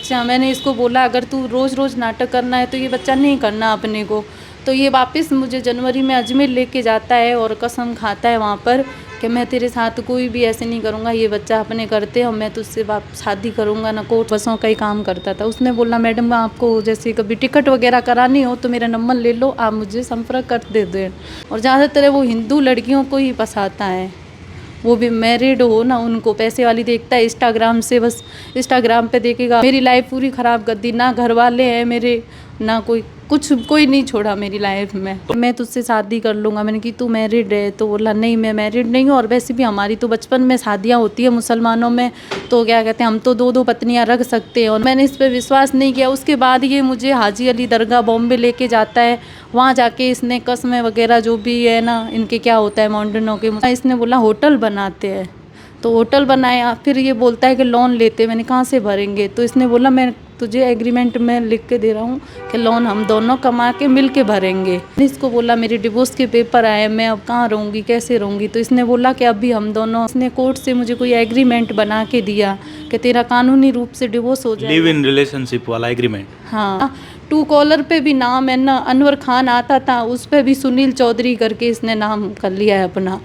बच्चा, मैंने इसको बोला अगर तू रोज़ रोज़ नाटक करना है तो ये बच्चा नहीं करना अपने को। तो ये वापस मुझे जनवरी में अजमेर लेके जाता है और कसम खाता है वहाँ पर कि मैं तेरे साथ कोई भी ऐसे नहीं करूँगा, ये बच्चा अपने करते और मैं तुझसे शादी करूँगा ना। कोर्ट बसों का ही काम करता था। उसने बोला मैडम आपको जैसे कभी टिकट वगैरह करानी हो तो मेरा नंबर ले लो, आप मुझे संपर्क कर दे दें। और ज़्यादातर वो हिंदू लड़कियों को ही फंसाता है, वो भी मैरिड हो ना, उनको पैसे वाली देखता है इंस्टाग्राम से, बस इंस्टाग्राम पे देखेगा। मेरी लाइफ पूरी ख़राब कर दी, ना घर वाले हैं मेरे, ना कोई नहीं छोड़ा मेरी लाइफ में। तो मैं तुझसे शादी कर लूँगा। मैंने कि तू मैरिड है? तो बोला नहीं मैं मैरिड नहीं हूँ, और वैसे भी हमारी तो बचपन में शादियाँ होती है मुसलमानों में, तो क्या कहते हैं हम तो 2-2 पत्नियाँ रख सकते हैं। और मैंने इस पर विश्वास नहीं किया। उसके बाद ये मुझे हाजी अली दरगाह बॉम्बे लेके जाता है। वहाँ जाके इसने कस्में वगैरह जो भी है ना, इनके क्या होता है मॉडर्नों के, इसने बोला होटल बनाते हैं। तो होटल बनाया, फिर ये बोलता है कि लोन लेते। मैंने कहाँ से भरेंगे? तो इसने बोला मैं तुझे एग्रीमेंट में लिख के दे रहा हूँ कि लोन हम दोनों कमा के मिल के भरेंगे। इसको बोला मेरे डिवोर्स के पेपर आए, मैं अब कहाँ रहूँगी, कैसे रहूँगी? तो इसने बोला कि अभी हम दोनों, इसने कोर्ट से मुझे कोई एग्रीमेंट बना के दिया कि तेरा कानूनी रूप से डिवोर्स हो जाए। लिव इन रिलेशनशिप वाला एग्रीमेंट। हाँ, ट्रू कॉलर पे भी नाम है ना, अनवर खान आता था, उस पर भी सुनील चौधरी करके इसने नाम कर लिया है अपना।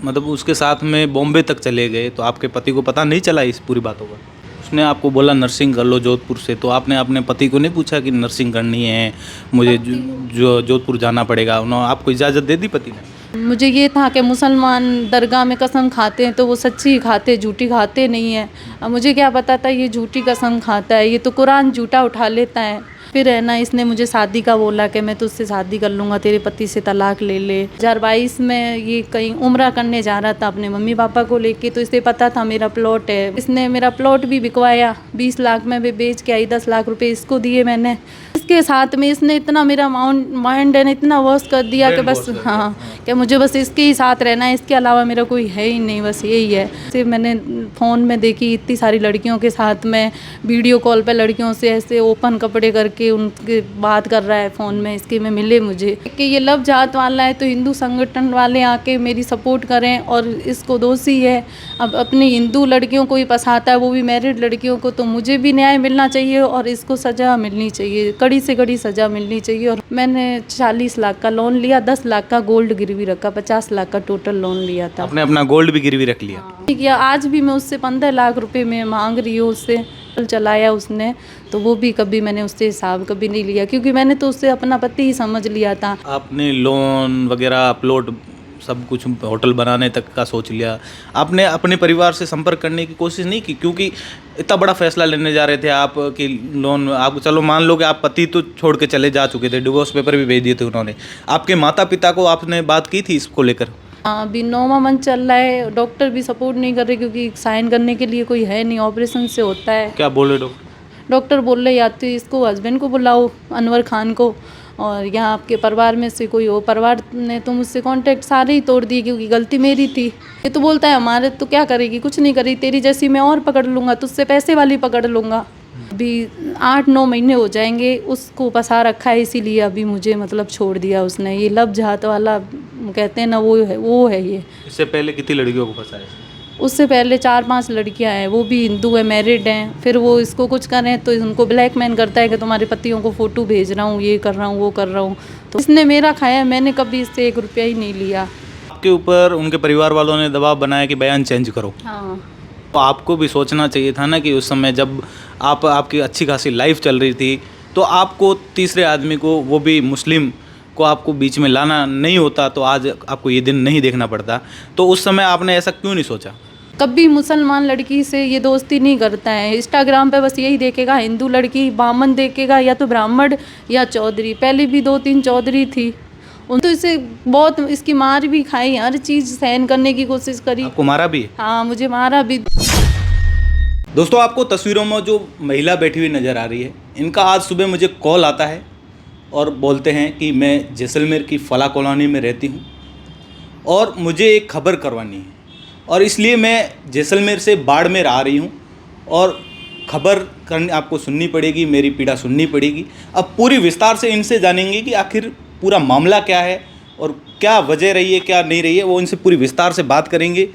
मतलब उसके साथ में बॉम्बे तक चले गए तो आपके पति को पता नहीं चला इस पूरी बातों का? उसने आपको बोला नर्सिंग कर लो जोधपुर से, तो आपने अपने पति को नहीं पूछा कि नर्सिंग करनी है मुझे जो जोधपुर जाना पड़ेगा? उन्होंने आपको इजाज़त दे दी पति ने? मुझे ये था कि मुसलमान दरगाह में कसम खाते हैं तो वो सच्ची खाते, झूठी खाते नहीं है। अब मुझे क्या पता था ये झूठी कसम खाता है, ये तो कुरान झूठा उठा लेता है। फिर है ना, इसने मुझे शादी का बोला कि मैं तुझसे शादी कर लूँगा, तेरे पति से तलाक ले ले। 2022 में ये कहीं उम्रा करने जा रहा था अपने मम्मी पापा को लेके, तो इसे पता था मेरा प्लॉट है। इसने मेरा प्लॉट भी बिकवाया, 20 लाख में भी बेच के आई, 10 लाख रुपए इसको दिए मैंने। इसके साथ में इसने इतना मेरा माइंड है ना इतना वॉश कर दिया कि बस हाँ, कि मुझे बस इसके ही साथ रहना है, इसके अलावा मेरा कोई है ही नहीं, बस यही है। सिर्फ मैंने फ़ोन में देखी इतनी सारी लड़कियों के साथ में वीडियो कॉल पे लड़कियों से ऐसे ओपन कपड़े करके उनके बात कर रहा है फ़ोन में, इसके में मिले मुझे कि ये लव जात वाला है। तो हिंदू संगठन वाले आके मेरी सपोर्ट करें, और इसको दोषी है अब अपनी हिंदू लड़कियों को ही फंसाता है, वो भी मैरिड लड़कियों को। तो मुझे भी न्याय मिलना चाहिए और इसको सज़ा मिलनी चाहिए, कड़ी से कड़ी सज़ा मिलनी चाहिए। और मैंने 40 लाख का लोन लिया, 10 लाख का गोल्ड गिरवी रखा, 50 लाख का टोटल लोन लिया था। आपने अपना गोल्ड भी गिरवी रख लिया? ठीक है, आज भी मैं उससे 15 लाख रुपए में मांग रही हूँ उससे। चलाया उसने, तो वो भी कभी मैंने उससे हिसाब कभी नहीं लिया, क्योंकि मैंने तो उससे अपना पति ही समझ लिया था। आपने लोन वगैरह अपलोड सब कुछ होटल बनाने तक का सोच लिया, आपने अपने परिवार से संपर्क करने की कोशिश नहीं की? क्योंकि इतना बड़ा फैसला लेने जा रहे थे आप कि लोन, आप चलो मान लो कि आप पति तो छोड़ के चले जा चुके थे, डिवोर्स पेपर भी भेज दिए थे उन्होंने, आपके माता पिता को आपने बात की थी इसको लेकर? हाँ, अभी 9वां मंथ चल रहा है, डॉक्टर भी सपोर्ट नहीं कर रहे क्योंकि साइन करने के लिए कोई है नहीं, ऑपरेशन से होता है। क्या बोल रहे डॉक्टर? डॉक्टर बोल रहे या तो इसको हस्बैंड को बुलाओ अनवर खान को, और यहाँ आपके परिवार में से कोई हो। परिवार ने तो मुझसे कांटेक्ट सारे ही तोड़ दिए क्योंकि गलती मेरी थी। ये तो बोलता है हमारे तो क्या करेगी, कुछ नहीं करेगी, तेरी जैसी मैं और पकड़ लूँगा, तुझसे पैसे वाली पकड़ लूँगा। अभी 8-9 महीने हो जाएंगे उसको फंसा रखा है, इसीलिए अभी मुझे मतलब छोड़ दिया उसने। ये लव जात वाला कहते हैं ना, वो है ये। इससे पहले कितनी लड़कियों को फंसाया? उससे पहले 4-5 लड़कियां हैं, वो भी हिंदू है, मैरिड हैं। फिर वो इसको कुछ करें तो उनको ब्लैकमेल करता है कि तुम्हारे पतियों को फ़ोटो भेज रहा हूँ, ये कर रहा हूँ, वो कर रहा हूँ। तो इसने मेरा खाया, मैंने कभी इससे 1 रुपया ही नहीं लिया। आपके ऊपर उनके परिवार वालों ने दबाव बनाया कि बयान चेंज करो। हाँ, तो आपको भी सोचना चाहिए था ना कि उस समय जब आपकी अच्छी खासी लाइफ चल रही थी, तो आपको तीसरे आदमी को, वो भी मुस्लिम को आपको बीच में लाना नहीं होता तो आज आपको ये दिन नहीं देखना पड़ता। तो उस समय आपने ऐसा क्यों नहीं सोचा? कभी मुसलमान लड़की से ये दोस्ती नहीं करता है। इंस्टाग्राम पे बस यही देखेगा, हिंदू लड़की बामन देखेगा, या तो ब्राह्मण या चौधरी। पहले भी 2-3 चौधरी थी, उन तो इसे बहुत इसकी मार भी खाई, हर चीज़ सहन करने की कोशिश करी। आपको मारा भी? हाँ, मुझे मारा भी। दोस्तों, आपको तस्वीरों में जो महिला बैठी हुई नज़र आ रही है, इनका आज सुबह मुझे कॉल आता है और बोलते हैं कि मैं जैसलमेर की फला कॉलोनी में रहती हूँ और मुझे एक खबर करवानी है, और इसलिए मैं जैसलमेर से बाड़मेर आ रही हूँ और खबर करनी आपको सुननी पड़ेगी, मेरी पीड़ा सुननी पड़ेगी। अब पूरी विस्तार से इनसे जानेंगे कि आखिर पूरा मामला क्या है और क्या वजह रही है, क्या नहीं रही है, वो इनसे पूरी विस्तार से बात करेंगे।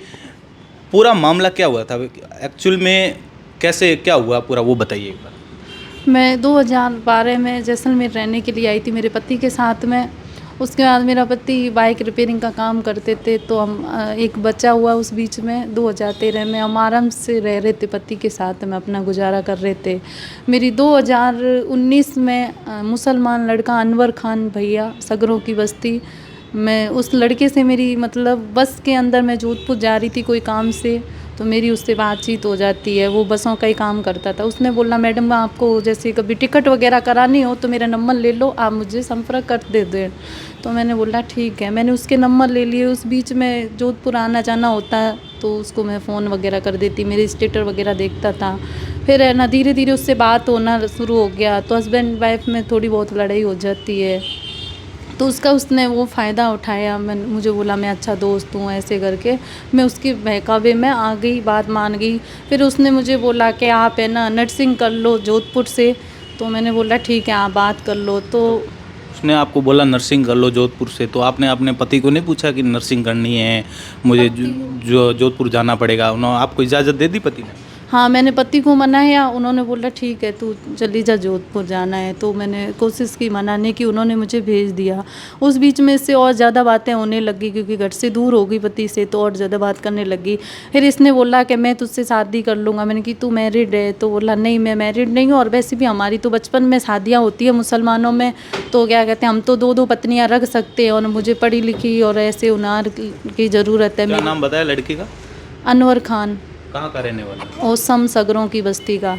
पूरा मामला क्या हुआ था एक्चुअल में, कैसे क्या हुआ पूरा, वो बताइए एक बार। मैं 2012 में जैसलमेर रहने के लिए आई थी मेरे पति के साथ में। उसके बाद मेरा पति बाइक रिपेयरिंग का काम करते थे, तो हम एक बच्चा हुआ उस बीच में 2013 में। हम आराम से रह रहे थे पति के साथ में, अपना गुजारा कर रहे थे। मेरी 2019 में मुसलमान लड़का अनवर खान भैया, सगरों की बस्ती, मैं उस लड़के से मेरी मतलब बस के अंदर मैं जोधपुर जा रही थी कोई काम से, तो मेरी उससे बातचीत हो जाती है। वो बसों का ही काम करता था। उसने बोला मैडम आपको जैसे कभी टिकट वगैरह करानी हो तो मेरा नंबर ले लो, आप मुझे संपर्क कर दे दें। तो मैंने बोला ठीक है, मैंने उसके नंबर ले लिए। उस बीच में जोधपुर आना जाना होता है तो उसको मैं फ़ोन वगैरह कर देती, मेरे स्टेटस वगैरह देखता था। फिर है ना धीरे धीरे उससे बात होना शुरू हो गया, तो हस्बैंड वाइफ में थोड़ी बहुत लड़ाई हो जाती है। तो उसने वो फ़ायदा उठाया। मुझे बोला मैं अच्छा दोस्त हूँ, ऐसे करके मैं उसके बहकावे में आ गई, बात मान गई। फिर उसने मुझे बोला कि आप है ना नर्सिंग कर लो जोधपुर से। तो मैंने बोला ठीक है आप बात कर लो। तो उसने आपको बोला नर्सिंग कर लो जोधपुर से, तो आपने अपने पति को नहीं पूछा कि नर्सिंग करनी है मुझे जो जोधपुर जाना पड़ेगा? उन्होंने आपको इजाज़त दे दी पति ने? हाँ, मैंने पति को मनाया, उन्होंने बोला ठीक है तू चली जा जोधपुर जाना है। तो मैंने कोशिश की मनाने की, उन्होंने मुझे भेज दिया। उस बीच में इससे और ज़्यादा बातें होने लगी क्योंकि घर से दूर हो गई पति से, तो और ज़्यादा बात करने लगी। फिर इसने बोला कि मैं तुझसे शादी कर लूँगा। मैंने कि तू मैरिड है? तो बोला नहीं मैं मैरिड नहीं हूँ, और वैसे भी हमारी तो बचपन में शादियाँ होती है मुसलमानों में, तो क्या कहते हैं हम तो दो पत्नियाँ रख सकते हैं, और मुझे पढ़ी लिखी और ऐसे हुनर की ज़रूरत है। क्या नाम बताया लड़की का? अनवर खान। कहाँ का रहने वाला? ओसम सगरों की बस्ती का।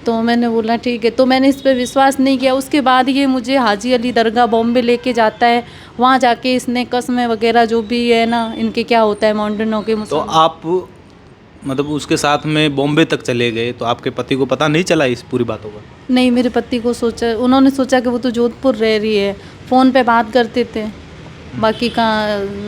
तो मैंने बोला ठीक है, तो मैंने इस पर विश्वास नहीं किया। उसके बाद ये मुझे हाजी अली दरगाह बॉम्बे लेके जाता है। वहाँ जाके इसने कस्में वगैरह जो भी है ना इनके क्या होता है मॉडर्नों के। तो आप मतलब उसके साथ में बॉम्बे तक चले गए, तो आपके पति को पता नहीं चला इस पूरी बातों का? नहीं, मेरे पति को उन्होंने सोचा कि वो तो जोधपुर रह रही है, फ़ोन पे बात करते थे। बाकी का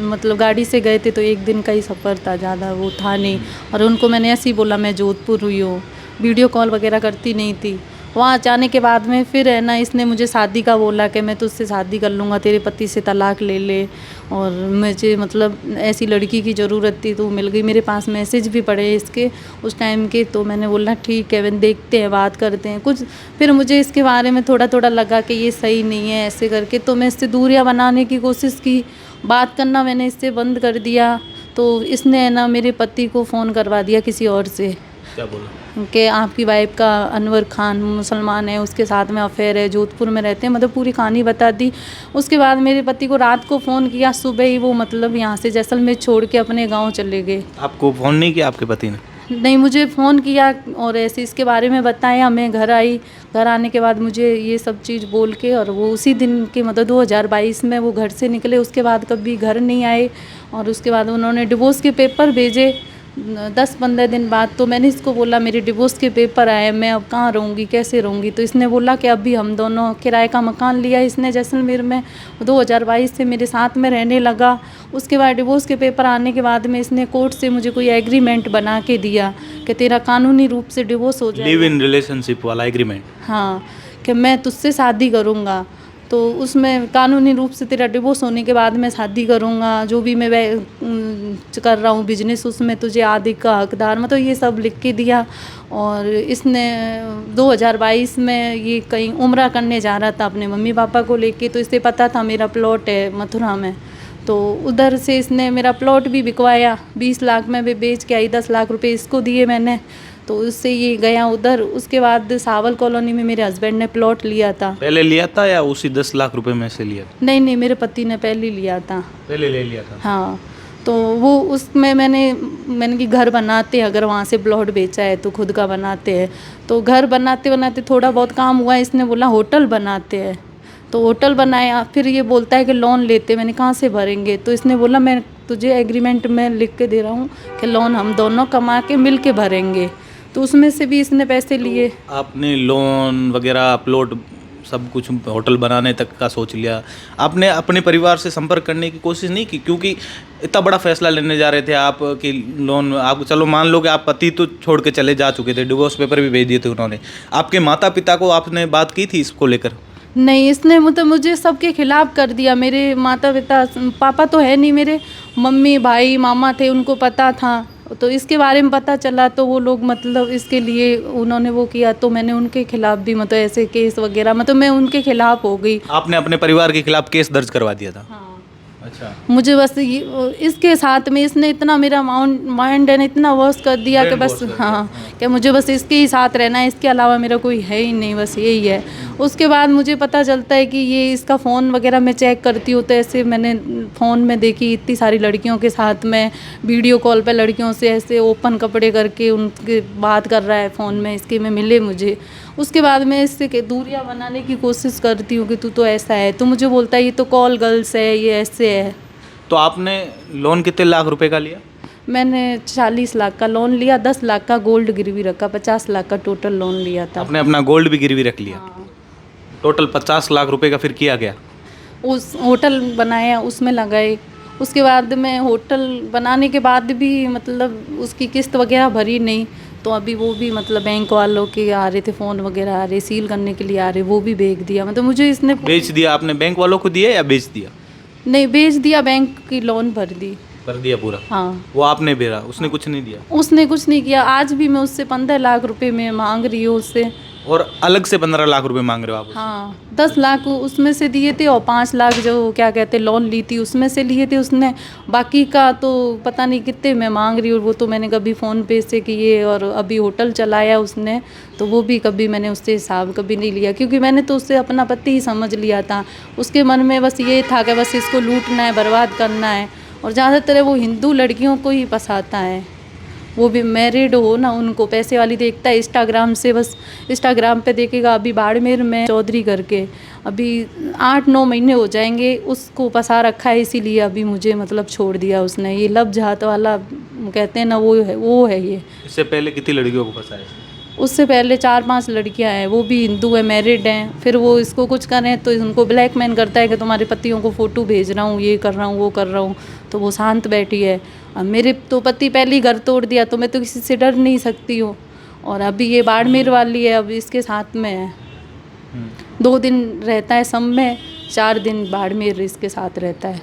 मतलब गाड़ी से गए थे तो एक दिन का ही सफ़र था, ज़्यादा वो था नहीं। और उनको मैंने ऐसे ही बोला मैं जोधपुर हुई हूँ, वीडियो कॉल वगैरह करती नहीं थी। वहाँ जाने के बाद में फिर है ना इसने मुझे शादी का बोला कि मैं तुझसे शादी कर लूँगा, तेरे पति से तलाक ले ले। और मुझे मतलब ऐसी लड़की की ज़रूरत थी तो मिल गई। मेरे पास मैसेज भी पड़े इसके उस टाइम के। तो मैंने बोला ठीक है, देखते हैं, बात करते हैं कुछ। फिर मुझे इसके बारे में थोड़ा लगा कि ये सही नहीं है ऐसे करके, तो मैं इससे दूरियाँ बनाने की कोशिश की। बात करना मैंने इससे बंद कर दिया। तो इसने है ना मेरे पति को फ़ोन करवा दिया किसी और से। क्या बोला? कि आपकी वाइफ का अनवर खान मुसलमान है, उसके साथ में अफेयर है, जोधपुर में रहते हैं, मतलब पूरी कहानी बता दी। उसके बाद मेरे पति को रात को फ़ोन किया, सुबह ही वो मतलब यहाँ से जैसलमेर छोड़ के अपने गांव चले गए। आपको फ़ोन नहीं किया आपके पति ने? नहीं, मुझे फ़ोन किया और ऐसे इसके बारे में बताया। मैं घर आई, घर आने के बाद मुझे ये सब चीज़ बोल के, और वो उसी दिन के मतलब 2022 में वो घर से निकले। उसके बाद कभी घर नहीं आए, और उसके बाद उन्होंने डिवोर्स के पेपर भेजे 10-15 दिन बाद। तो मैंने इसको बोला मेरे डिवोर्स के पेपर आए, मैं अब कहाँ रहूँगी, कैसे रहूँगी? तो इसने बोला कि अभी हम दोनों किराए का मकान लिया इसने जैसलमेर में, 2022 से मेरे साथ में रहने लगा। उसके बाद डिवोर्स के पेपर आने के बाद में इसने कोर्ट से मुझे कोई एग्रीमेंट बना के दिया कि तेरा कानूनी रूप से डिवोर्स हो जाएगा। लिव इन रिलेशनशिप वाला एग्रीमेंट? हाँ, कि मैं तुझसे शादी करूँगा, तो उसमें कानूनी रूप से तेरा डिवोर्स होने के बाद मैं शादी करूँगा। जो भी मैं कर रहा हूँ बिजनेस, उसमें तुझे आदि का हकदार, मतलब ये सब लिख के दिया। और इसने 2022 में ये कहीं उम्रा करने जा रहा था अपने मम्मी पापा को लेके, तो इसे पता था मेरा प्लॉट है मथुरा में, तो उधर से इसने मेरा प्लॉट भी बिकवाया। 20 लाख में भी बेच के आई, 10 लाख रुपए इसको दिए मैंने, तो उससे ये गया उधर। उसके बाद सावल कॉलोनी में मेरे हस्बैंड ने प्लॉट लिया था। पहले लिया था या उसी 10 लाख रुपए में से लिया था? नहीं, मेरे पति ने पहले लिया था। पहले ले लिया था? हाँ, तो वो उसमें मैंने कि घर बनाते हैं, अगर वहाँ से प्लॉट बेचा है तो खुद का बनाते हैं। तो घर बनाते थोड़ा बहुत काम हुआ, इसने बोला होटल बनाते हैं, तो होटल बनाया। फिर ये बोलता है कि लोन लेते, मैंने कहाँ से भरेंगे? तो इसने बोला मैं तुझे एग्रीमेंट में लिख के दे रहा हूँ कि लोन हम दोनों कमा के मिल के भरेंगे। तो उसमें से भी इसने पैसे लिए। तो आपने लोन वगैरह प्लॉट सब कुछ होटल बनाने तक का सोच लिया, आपने अपने परिवार से संपर्क करने की कोशिश नहीं की? क्योंकि इतना बड़ा फैसला लेने जा रहे थे आप कि लोन, आप चलो मान लो कि आप पति तो छोड़ के चले जा चुके थे, डिवोर्स पेपर भी भेज दिए थे उन्होंने, आपके माता पिता को आपने बात की थी इसको लेकर? नहीं, इसने मतलब मुझे सबके खिलाफ कर दिया। मेरे माता पिता, पापा तो है नहीं मेरे, मम्मी भाई मामा थे, उनको पता था। तो इसके बारे में पता चला तो वो लोग मतलब इसके लिए उन्होंने वो किया, तो मैंने उनके खिलाफ भी मतलब ऐसे केस वगैरह मतलब मैं उनके खिलाफ हो गई। आपने अपने परिवार के खिलाफ केस दर्ज करवा दिया था? हाँ, अच्छा। मुझे बस ये इसके साथ में इसने इतना मेरा माइंड है ना इतना वॉश कर दिया कि बस हाँ कि मुझे बस इसके ही साथ रहना है, इसके अलावा मेरा कोई है ही नहीं, बस यही है। उसके बाद मुझे पता चलता है कि ये इसका फ़ोन वगैरह मैं चेक करती हूँ तो ऐसे मैंने फ़ोन में देखी इतनी सारी लड़कियों के साथ में वीडियो कॉल पे लड़कियों से ऐसे ओपन कपड़े करके उनके बात कर रहा है फ़ोन में, इसके में मिले मुझे। उसके बाद मैं इससे दूरियां बनाने की कोशिश करती हूँ कि तू तो ऐसा है, तो मुझे बोलता है ये तो कॉल गर्ल्स है, ये ऐसे है। तो आपने लोन कितने लाख रुपए का लिया? मैंने 40 लाख का लोन लिया, 10 लाख का गोल्ड गिरवी रखा, 50 लाख का टोटल लोन लिया था। आपने अपना गोल्ड भी गिरवी रख लिया? हाँ। टोटल 50 लाख रुपए का फिर किया गया? उस होटल बनाया उसमें लगाए। उसके बाद में होटल बनाने के बाद भी मतलब उसकी किस्त वगैरह भरी नहीं, तो अभी वो भी मतलब बैंक वालों के आ रहे थे फ़ोन वगैरह आ रहे, सील करने के लिए आ रहे, वो भी बेच दिया। मतलब मुझे इसने बेच दिया आपने? बैंक वालों को दिया या बेच दिया? नहीं बेच दिया, बैंक की लोन भर दी। कर दिया पूरा? हाँ। वो आपने भरा, उसने कुछ नहीं दिया? उसने कुछ नहीं किया। आज भी मैं उससे 15 लाख रुपए में मांग रही हूँ उससे। और अलग से 15 लाख रुपए मांग रहे हो आप उससे? हाँ, 10 लाख उसमें से दिए थे और 5 लाख जो क्या कहते लोन ली थी उसमें से लिए थे उसने। बाकी का तो पता नहीं कितने मैं मांग रही हूँ, वो तो मैंने कभी फ़ोन पे से किए और अभी होटल चलाया उसने, तो वो भी कभी मैंने उससे हिसाब कभी नहीं लिया, क्योंकि मैंने तो उससे अपना पति ही समझ लिया था। उसके मन में बस ये था कि बस इसको लूटना है, बर्बाद करना है, और ज़्यादातर वो हिंदू लड़कियों को ही फंसाता है। वो भी मैरिड हो ना, उनको पैसे वाली देखता है इंस्टाग्राम से, बस इंस्टाग्राम पे देखेगा। अभी बाड़मेर में चौधरी करके अभी 8-9 महीने हो जाएंगे उसको फंसा रखा है, इसीलिए अभी मुझे मतलब छोड़ दिया उसने। ये लब जात वाला कहते हैं ना, वो है ये। इससे पहले कितनी लड़कियों को फंसाया? उससे पहले 4-5 लड़कियां हैं, वो भी हिंदू है, मैरिड हैं। फिर वो इसको कुछ करें तो उनको ब्लैकमेल करता है कि तुम्हारे पतियों को फ़ोटो भेज रहा हूँ, ये कर रहा हूँ, वो कर रहा हूँ, तो वो शांत बैठी है। अब मेरे तो पति पहले ही घर तोड़ दिया, तो मैं तो किसी से डर नहीं सकती हूँ। और अभी ये बाड़मेर वाली है, अब इसके साथ में है। 2 दिन रहता है सम में, 4 दिन बाड़मेर इसके साथ रहता है।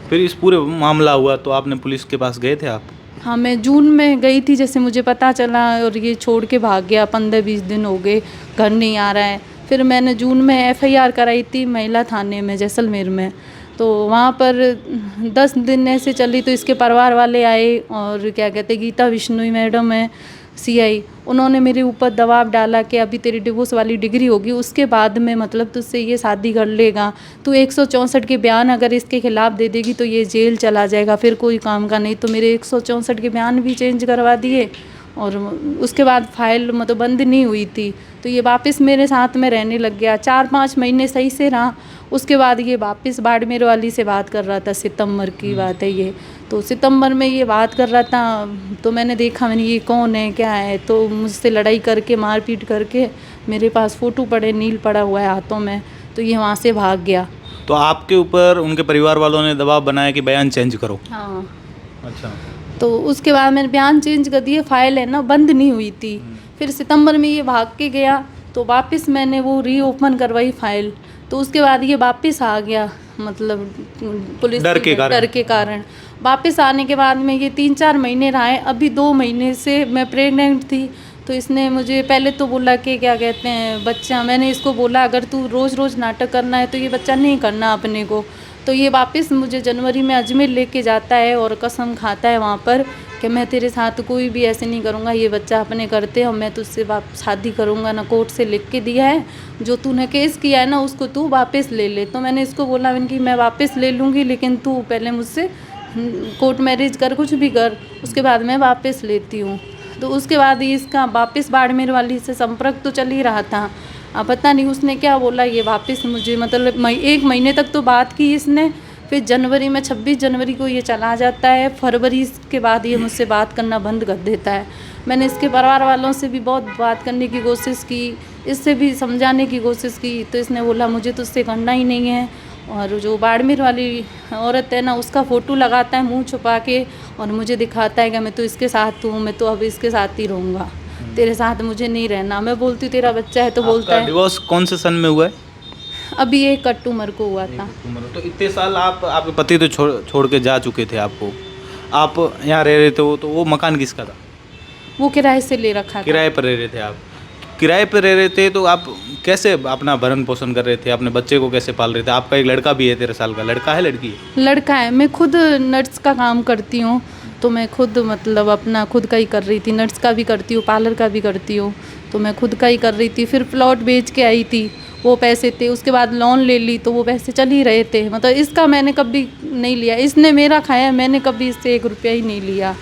फिर इस पूरे मामला हुआ तो आपने पुलिस के पास गए थे आप? हाँ, मैं जून में गई थी, जैसे मुझे पता चला, और ये छोड़ के भाग गया। 15-20 दिन हो गए, घर नहीं आ रहा है। फिर मैंने जून में FIR कराई थी महिला थाने में, जैसलमेर में। तो वहाँ पर 10 दिन ऐसे चली, तो इसके परिवार वाले आए और क्या कहते गीता बिश्नोई मैडम है CI, उन्होंने मेरे ऊपर दबाव डाला कि अभी तेरी डिवोर्स वाली डिग्री होगी, उसके बाद में मतलब तुझसे ये शादी कर लेगा। तू 164 के बयान अगर इसके खिलाफ दे देगी तो ये जेल चला जाएगा, फिर कोई काम का नहीं। तो मेरे 164 के बयान भी चेंज करवा दिए, और उसके बाद फाइल मतलब बंद नहीं हुई थी, तो ये वापस मेरे साथ में रहने लग गया। 4-5 महीने सही से रहा, उसके बाद ये वापस बाड़मेर वाली से बात कर रहा था। सितंबर की बात है ये, तो सितंबर में ये बात कर रहा था, तो मैंने देखा, मैंने ये कौन है क्या है, तो मुझसे लड़ाई करके मारपीट करके, मेरे पास फ़ोटो पड़े, नील पड़ा हुआ है हाथों में, तो ये वहाँ से भाग गया। तो आपके ऊपर उनके परिवार वालों ने दबाव बनाया कि बयान चेंज करो? हाँ। अच्छा। तो उसके बाद मैंने बयान चेंज कर दिए, फाइल है ना बंद नहीं हुई थी। फिर सितंबर में ये भाग के गया, तो वापस मैंने वो रीओपन करवाई फाइल, तो उसके बाद ये वापस आ गया, मतलब पुलिस डर के कारण। वापस आने के बाद में ये 3-4 महीने रहा है। अभी 2 महीने से मैं प्रेग्नेंट थी, तो इसने मुझे पहले तो बोला कि क्या कहते हैं बच्चा, मैंने इसको बोला अगर तू रोज़ रोज़ नाटक करना है तो ये बच्चा नहीं करना अपने को। तो ये वापस मुझे जनवरी में अजमेर लेके जाता है और कसम खाता है वहाँ पर कि मैं तेरे साथ कोई भी ऐसे नहीं करूँगा, ये बच्चा अपने करते और मैं तुझसे शादी करूँगा ना। कोर्ट से लिख के दिया है, जो तूने केस किया है ना उसको तू वापस ले ले। तो मैंने इसको बोला कि मैं वापस ले लूँगी, लेकिन तू पहले मुझसे कोर्ट मैरिज कर, कुछ भी कर, उसके बाद मैं वापस लेती हूँ। तो उसके बाद इसका वापस बाड़मेर वाली से संपर्क तो चल ही रहा था। अब पता नहीं उसने क्या बोला, ये वापस मुझे मतलब 1 महीने तक तो बात की इसने, फिर जनवरी में 26 जनवरी को ये चला जाता है। फरवरी के बाद ये मुझसे बात करना बंद कर देता है। मैंने इसके परिवार वालों से भी बहुत बात करने की कोशिश की, इससे भी समझाने की कोशिश की, तो इसने बोला मुझे तो उससे करना ही नहीं है। और जो बाड़मेर वाली औरत है ना, उसका फ़ोटो लगाता है मुंह छुपा के और मुझे दिखाता है कि मैं तो इसके साथ हूँ, मैं तो अब इसके साथ ही रहूँगा, तेरे साथ मुझे नहीं रहना। मैं बोलती हूँ तेरा बच्चा है, तो बोलता है। डिवोर्स कौन से सन में हुआ है? अभी 1 अक्टूबर को हुआ था। तो इतने साल आपके पति तो छोड़ के जा चुके थे आपको, आप यहाँ रह रहे थे तो वो मकान किसका था? वो किराए से ले रखा था। किराए पर रह रहे थे आप? किराए पर रह रहे थे तो आप कैसे अपना भरण पोषण कर रहे थे? अपने बच्चे को कैसे पाल रहे थे? आपका एक लड़का भी है 13 साल का, लड़का है लड़की है? लड़का है। मैं खुद नर्स का काम करती हूँ, तो मैं खुद मतलब अपना खुद का ही कर रही थी। नर्स का भी करती हूँ, पार्लर का भी करती हूँ, तो मैं खुद का ही कर रही थी। फिर प्लॉट बेच के आई थी, वो पैसे थे। उसके बाद लोन ले ली, तो वो पैसे चल ही रहे थे। मतलब इसका मैंने कभी नहीं लिया, इसने मेरा खाया, मैंने कभी इससे 1 रुपया ही नहीं लिया।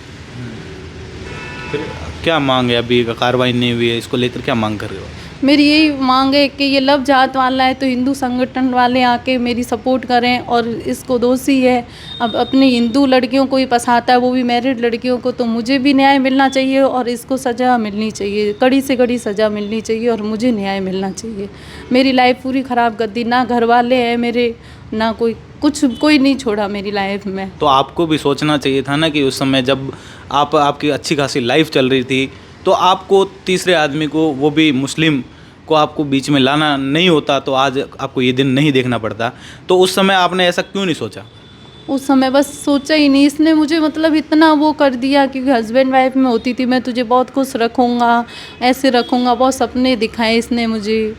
फिर क्या मांग है? अभी कार्रवाई नहीं हुई है, इसको लेकर क्या मांग कर रहे हो? मेरी यही मांग है कि ये लव जात वाला है, तो हिंदू संगठन वाले आके मेरी सपोर्ट करें। और इसको दोषी है, अब अपनी हिंदू लड़कियों को ही फंसाता है, वो भी मैरिड लड़कियों को। तो मुझे भी न्याय मिलना चाहिए और इसको सज़ा मिलनी चाहिए, कड़ी से कड़ी सज़ा मिलनी चाहिए और मुझे न्याय मिलना चाहिए। मेरी लाइफ पूरी ख़राब कर दी, ना घर वाले हैं मेरे, ना कोई नहीं छोड़ा मेरी लाइफ में। तो आपको भी सोचना चाहिए था ना कि उस समय जब आपकी अच्छी खासी लाइफ चल रही थी, तो आपको तीसरे आदमी को, वो भी मुस्लिम को, आपको बीच में लाना नहीं होता तो आज आपको ये दिन नहीं देखना पड़ता। तो उस समय आपने ऐसा क्यों नहीं सोचा? उस समय बस सोचा ही नहीं। इसने मुझे मतलब इतना वो कर दिया, क्योंकि हस्बैंड वाइफ में होती थी, मैं तुझे बहुत खुश रखूँगा, ऐसे रखूँगा, बहुत सपने दिखाए इसने मुझे।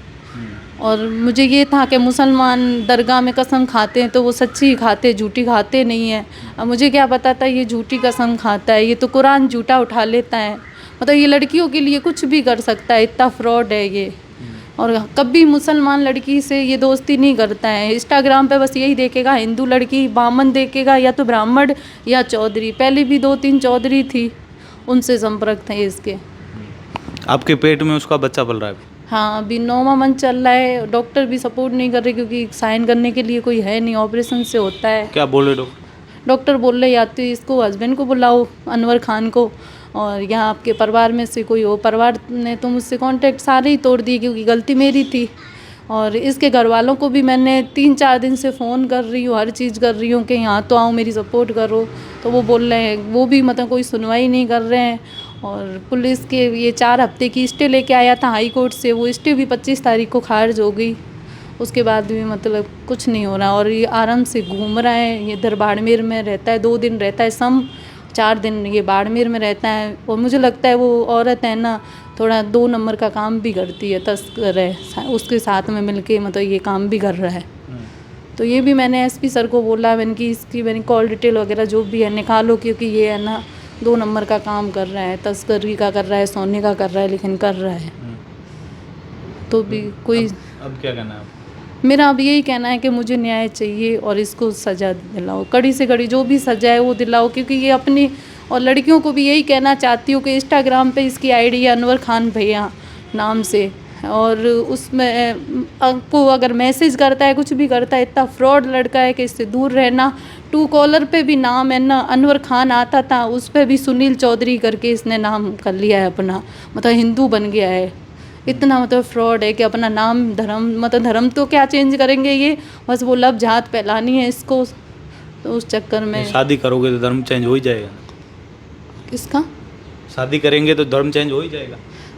और मुझे ये था कि मुसलमान दरगाह में कसम खाते हैं तो वो सच्ची खाते, झूठी खाते नहीं है। अब मुझे क्या पता था ये झूठी कसम खाता है, ये तो कुरान झूठा उठा लेता है। मतलब ये लड़कियों के लिए कुछ भी कर सकता है, इतना फ्रॉड है ये। और कभी मुसलमान लड़की से ये दोस्ती नहीं करता है। इंस्टाग्राम पे बस यही देखेगा, हिंदू लड़की बामन देखेगा, या तो ब्राह्मण या चौधरी। पहले भी 2-3 चौधरी थी, उनसे संपर्क थे इसके। आपके पेट में उसका बच्चा पल रहा है? हाँ, अभी 9वां मंथ चल रहा है। डॉक्टर भी सपोर्ट नहीं कर रहे, क्योंकि साइन करने के लिए कोई है नहीं, ऑपरेशन से होता है। क्या बोल रहे डॉक्टर? डॉक्टर बोल रहे या तो इसको हस्बैंड को बुलाओ, अनवर खान को, और यहाँ आपके परिवार में से कोई हो। परिवार ने तो मुझसे कांटेक्ट सारे ही तोड़ दिए, क्योंकि गलती मेरी थी। और इसके घर वालों को भी मैंने 3-4 दिन से फ़ोन कर रही हूँ, हर चीज़ कर रही हूँ कि यहाँ तो आओ, मेरी सपोर्ट करो। तो वो बोल रहे हैं, वो भी मतलब कोई सुनवाई नहीं कर रहे हैं। और पुलिस के ये 4 हफ्ते की स्टे लेके आया था हाई कोर्ट से, वो स्टे भी 25 तारीख को खारिज हो गई। उसके बाद भी मतलब कुछ नहीं हो रहा। और ये आराम से घूम रहा है, ये इधर बाड़मेर में रहता है, 2 दिन रहता है सम, 4 दिन ये बाड़मेर में रहता है। और मुझे लगता है वो औरत है ना, थोड़ा 2 नंबर का काम भी करती है, तस्कर है, उसके साथ में मिलके मतलब ये काम भी कर रहा है। तो ये भी मैंने एसपी सर को बोला, मैंने कि इसकी मैंने कॉल डिटेल वगैरह जो भी है निकालो, क्योंकि ये है ना 2 नंबर का काम कर रहा है, तस्करी का कर रहा है, सोने का कर रहा है, लेकिन कर रहा है। तो भी कोई अब क्या कहना है? मेरा अब यही कहना है कि मुझे न्याय चाहिए और इसको सज़ा दिलाओ, कड़ी से कड़ी जो भी सज़ा है वो दिलाओ। क्योंकि ये अपनी, और लड़कियों को भी यही कहना चाहती हूँ कि इंस्टाग्राम पे इसकी आईडी है अनवर खान भैया नाम से, और उसमें आपको अगर मैसेज करता है, कुछ भी करता है, इतना फ्रॉड लड़का है कि इससे दूर रहना। ट्रू कॉलर पे भी नाम है ना अनवर खान आता था, उस पर भी सुनील चौधरी करके इसने नाम कर लिया है अपना, मतलब हिंदू बन गया है। इतना मतलब फ्रॉड है कि अपना नाम, धर्म, मतलब धर्म तो क्या चेंज करेंगे ये, बस वो लब जात फैलानी है इसको। तो उस चक्कर में शादी करोगे तो धर्म चेंज हो ही जाएगा। किसका? शादी करेंगे तो धर्म चेंज हो ही जाएगा।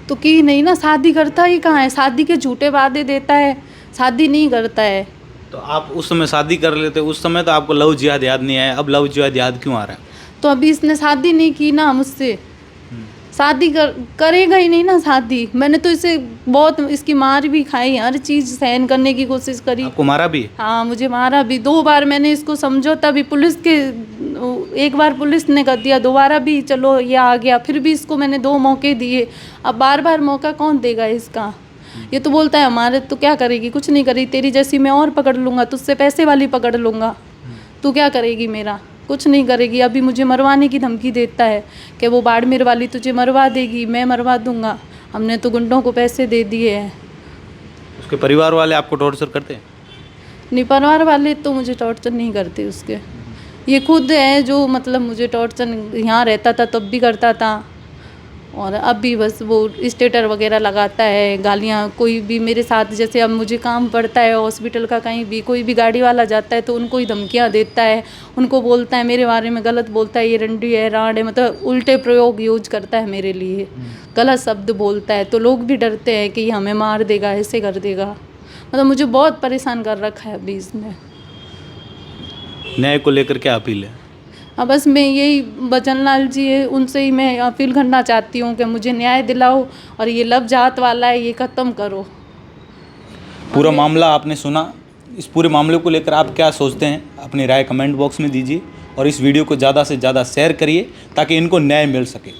तो की नहीं ना, शादी करता ही कहाँ है, शादी के झूठे वादे देता है, शादी नहीं करता है। तो आप उस समय शादी कर लेते, उस समय तो आपको लव जिहाद याद नहीं आया, अब लव जिहाद याद क्यों आ रहा है? तो अभी इसने शादी नहीं की ना मुझसे, शादी करेगा ही नहीं ना शादी। मैंने तो इसे बहुत, इसकी मार भी खाई, हर चीज़ सहन करने की कोशिश करी। आपको मारा भी? हाँ, मुझे मारा भी। 2 बार मैंने इसको समझौता भी पुलिस के, 1 बार पुलिस ने कर दिया, दोबारा भी चलो ये आ गया, फिर भी इसको मैंने 2 मौके दिए। अब बार बार मौका कौन देगा इसका? ये तो बोलता है हमारे, तो क्या करेगी? कुछ नहीं करेगी, तेरी जैसी मैं और पकड़ लूँगा, तुझसे पैसे वाली पकड़ लूँगा, तू क्या करेगी मेरा? कुछ नहीं करेगी। अभी मुझे मरवाने की धमकी देता है कि वो बाड़मेर वाली तुझे मरवा देगी, मैं मरवा दूंगा, हमने तो गुंडों को पैसे दे दिए हैं। उसके परिवार वाले आपको टॉर्चर करते हैं? नहीं, परिवार वाले तो मुझे टॉर्चर नहीं करते उसके, ये खुद है जो मतलब मुझे टॉर्चर, यहाँ रहता था तब भी करता था, और अब भी बस वो स्टेटर वगैरह लगाता है, गालियाँ। कोई भी मेरे साथ, जैसे अब मुझे काम पड़ता है हॉस्पिटल का, कहीं भी कोई भी गाड़ी वाला जाता है तो उनको ही धमकियाँ देता है, उनको बोलता है मेरे बारे में गलत बोलता है, ये रंडी है, राड है, मतलब उल्टे प्रयोग यूज करता है मेरे लिए, गलत शब्द बोलता है। तो लोग भी डरते हैं कि ये हमें मार देगा, ऐसे कर देगा। मतलब मुझे बहुत परेशान कर रखा है अभी इसने। न्याय को लेकर क्या अपील है? अब बस मैं यही बचन लाल जी है उनसे ही मैं अपील करना चाहती हूँ कि मुझे न्याय दिलाओ और ये लव जात वाला है ये ख़त्म करो। पूरा मामला आपने सुना। इस पूरे मामले को लेकर आप क्या सोचते हैं, अपनी राय कमेंट बॉक्स में दीजिए और इस वीडियो को ज़्यादा से ज़्यादा शेयर करिए ताकि इनको न्याय मिल सके।